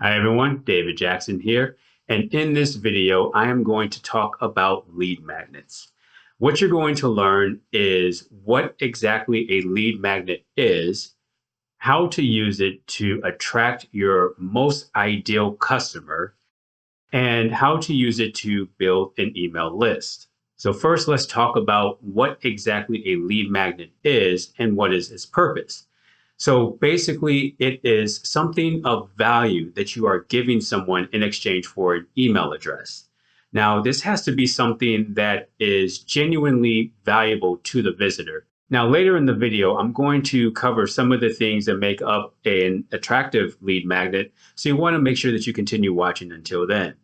Hi everyone, David Jackson here, and in this video I am going to talk about lead magnets. What you're going to learn is what exactly a lead magnet is, how to use it to attract your most ideal customer, and how to use it to build an email list. So first, let's talk about what exactly a lead magnet is and what is its purpose. So basically, it is something of value that you are giving someone in exchange for an email address. Now, this has to be something that is genuinely valuable to the visitor. Now, later in the video, I'm going to cover some of the things that make up an attractive lead magnet. So you want to make sure that you continue watching until then.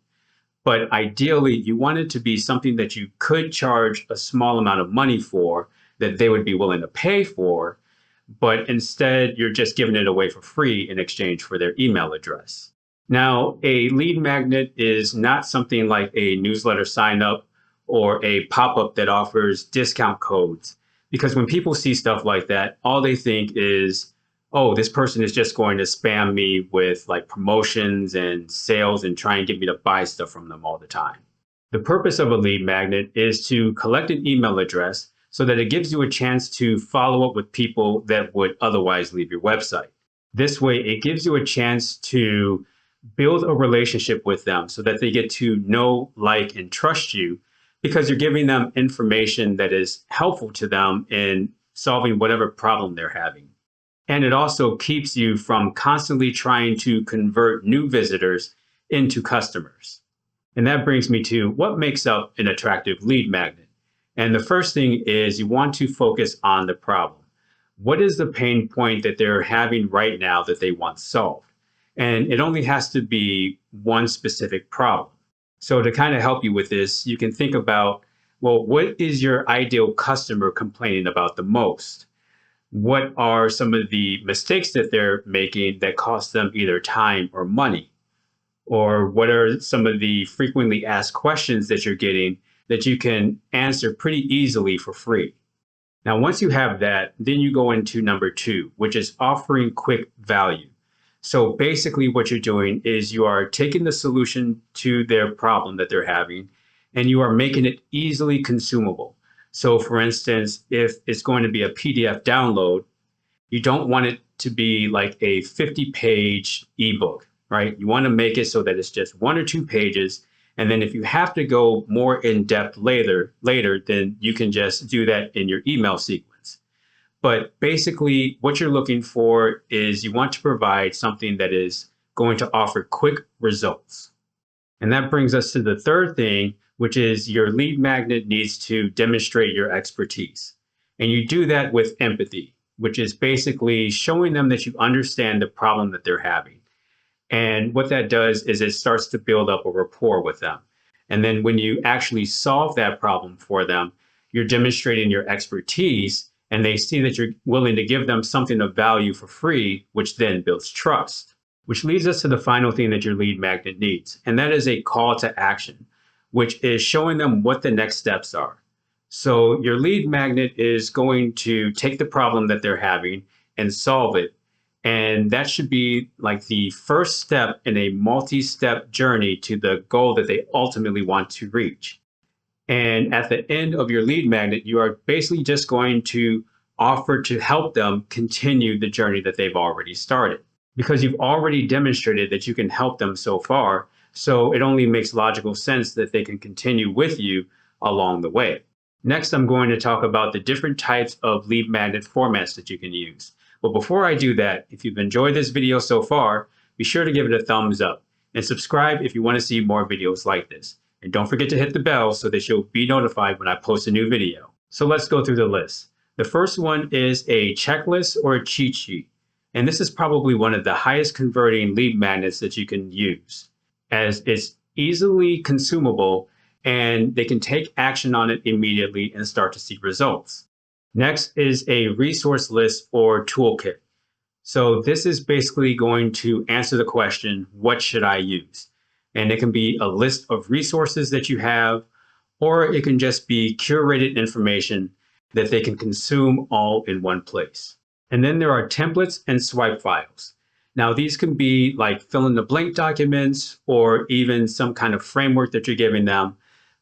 But ideally, you want it to be something that you could charge a small amount of money for, that they would be willing to pay for, but instead you're just giving it away for free in exchange for their email address. Now, a lead magnet is not something like a newsletter sign up or a pop-up that offers discount codes, because when people see stuff like that, all they think is, oh, this person is just going to spam me with like promotions and sales and try and get me to buy stuff from them all the time. The purpose of a lead magnet is to collect an email address so that it gives you a chance to follow up with people that would otherwise leave your website. This way, it gives you a chance to build a relationship with them so that they get to know, like, and trust you, because you're giving them information that is helpful to them in solving whatever problem they're having. And it also keeps you from constantly trying to convert new visitors into customers. And that brings me to what makes up an attractive lead magnet. And the first thing is you want to focus on the problem. What is the pain point that they're having right now that they want solved? And it only has to be one specific problem. So to kind of help you with this, you can think about, well, what is your ideal customer complaining about the most? What are some of the mistakes that they're making that cost them either time or money? Or what are some of the frequently asked questions that you're getting that you can answer pretty easily for free? Now, once you have that, then you go into number 2, which is offering quick value. So basically what you're doing is you are taking the solution to their problem that they're having, and you are making it easily consumable. So for instance, if it's going to be a PDF download, you don't want it to be like a 50-page ebook, right? You want to make it so that it's just 1 or 2 pages. And then if you have to go more in depth later, then you can just do that in your email sequence. But basically what you're looking for is you want to provide something that is going to offer quick results. And that brings us to the third thing, which is your lead magnet needs to demonstrate your expertise. And you do that with empathy, which is basically showing them that you understand the problem that they're having. And what that does is it starts to build up a rapport with them. And then when you actually solve that problem for them, you're demonstrating your expertise, and they see that you're willing to give them something of value for free, which then builds trust. Which leads us to the final thing that your lead magnet needs, and that is a call to action, which is showing them what the next steps are. So your lead magnet is going to take the problem that they're having and solve it. And that should be like the first step in a multi-step journey to the goal that they ultimately want to reach. And at the end of your lead magnet, you are basically just going to offer to help them continue the journey that they've already started, because you've already demonstrated that you can help them so far. So it only makes logical sense that they can continue with you along the way. Next, I'm going to talk about the different types of lead magnet formats that you can use. But before I do that, if you've enjoyed this video so far, be sure to give it a thumbs up and subscribe if you want to see more videos like this. And don't forget to hit the bell so that you'll be notified when I post a new video. So let's go through the list. The first one is a checklist or a cheat sheet. And this is probably one of the highest converting lead magnets that you can use, as it's easily consumable and they can take action on it immediately and start to see results. Next is a resource list or toolkit. So this is basically going to answer the question, what should I use? And it can be a list of resources that you have, or it can just be curated information that they can consume all in one place. And then there are templates and swipe files. Now, these can be like fill in the blank documents or even some kind of framework that you're giving them.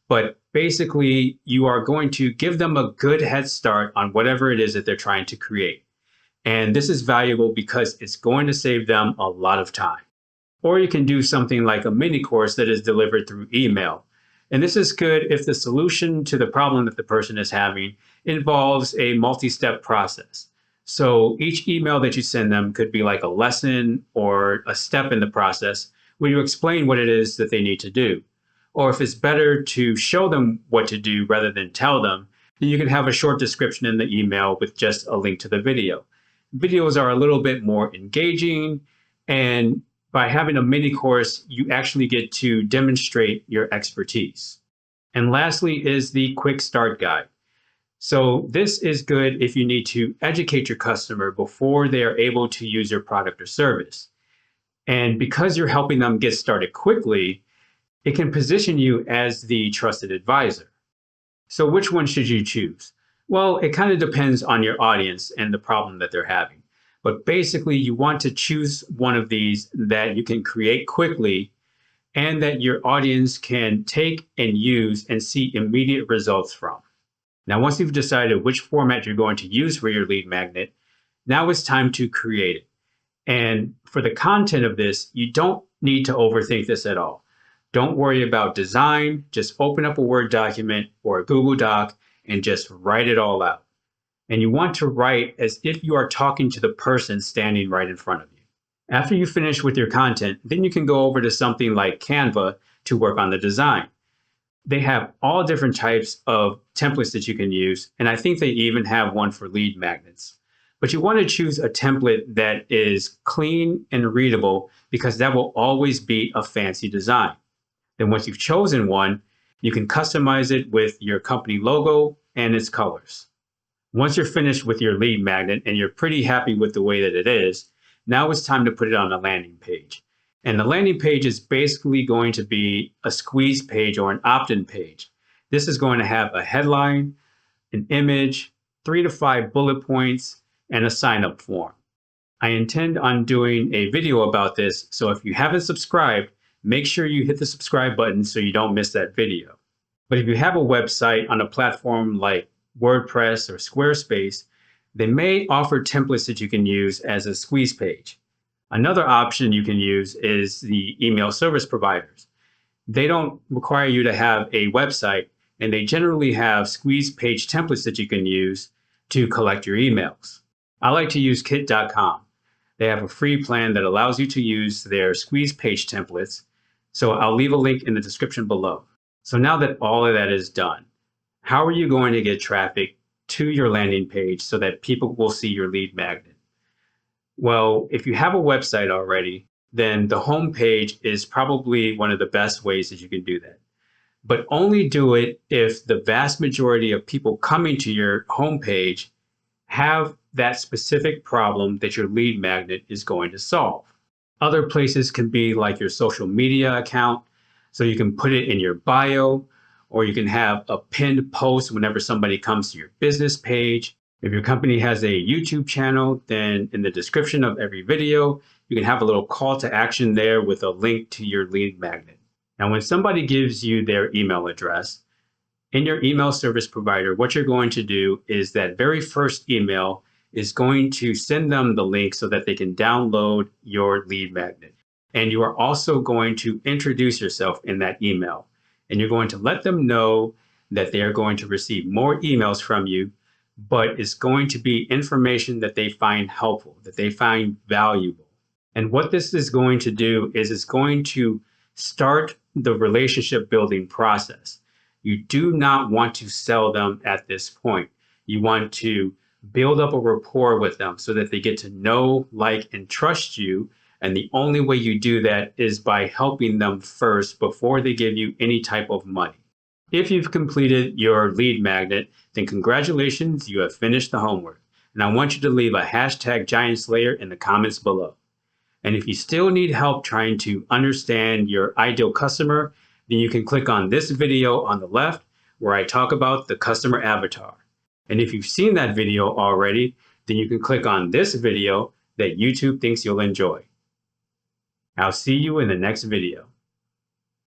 But basically, you are going to give them a good head start on whatever it is that they're trying to create. And this is valuable because it's going to save them a lot of time. Or you can do something like a mini course that is delivered through email. And this is good if the solution to the problem that the person is having involves a multi-step process. So each email that you send them could be like a lesson or a step in the process where you explain what it is that they need to do. Or if it's better to show them what to do rather than tell them, then you can have a short description in the email with just a link to the video. Videos are a little bit more engaging, and by having a mini course, you actually get to demonstrate your expertise. And lastly is the quick start guide. So this is good if you need to educate your customer before they are able to use your product or service. And because you're helping them get started quickly, it can position you as the trusted advisor. So which one should you choose? Well, it kind of depends on your audience and the problem that they're having. But basically, you want to choose one of these that you can create quickly and that your audience can take and use and see immediate results from. Now, once you've decided which format you're going to use for your lead magnet, now it's time to create it. And for the content of this, you don't need to overthink this at all. Don't worry about design. Just open up a Word document or a Google Doc and just write it all out. And you want to write as if you are talking to the person standing right in front of you. After you finish with your content, then you can go over to something like Canva to work on the design. They have all different types of templates that you can use, and I think they even have one for lead magnets. But you want to choose a template that is clean and readable because that will always beat a fancy design. Then once you've chosen one, you can customize it with your company logo and its colors. Once you're finished with your lead magnet and you're pretty happy with the way that it is, now it's time to put it on a landing page. And the landing page is basically going to be a squeeze page or an opt-in page. This is going to have a headline, an image, 3 to 5 bullet points, and a sign-up form. I intend on doing a video about this, so if you haven't subscribed, make sure you hit the subscribe button so you don't miss that video. But if you have a website on a platform like WordPress or Squarespace, they may offer templates that you can use as a squeeze page. Another option you can use is the email service providers. They don't require you to have a website, and they generally have squeeze page templates that you can use to collect your emails. I like to use kit.com. They have a free plan that allows you to use their squeeze page templates, so I'll leave a link in the description below. So now that all of that is done, how are you going to get traffic to your landing page so that people will see your lead magnet? Well, if you have a website already, then the home page is probably one of the best ways that you can do that. But only do it if the vast majority of people coming to your home page have that specific problem that your lead magnet is going to solve. Other places can be like your social media account, so you can put it in your bio, or you can have a pinned post whenever somebody comes to your business page. If your company has a YouTube channel, then in the description of every video, you can have a little call to action there with a link to your lead magnet. Now, when somebody gives you their email address, in your email service provider, what you're going to do is that very first email is going to send them the link so that they can download your lead magnet. And you are also going to introduce yourself in that email. And you're going to let them know that they are going to receive more emails from you, but it's going to be information that they find helpful, that they find valuable. And what this is going to do is it's going to start the relationship building process. You do not want to sell them at this point. You want to build up a rapport with them so that they get to know, like, and trust you. And the only way you do that is by helping them first before they give you any type of money. If you've completed your lead magnet, then congratulations, you have finished the homework. And I want you to leave a hashtag Giant Slayer in the comments below. And if you still need help trying to understand your ideal customer, then you can click on this video on the left where I talk about the customer avatar. And if you've seen that video already, then you can click on this video that YouTube thinks you'll enjoy. I'll see you in the next video.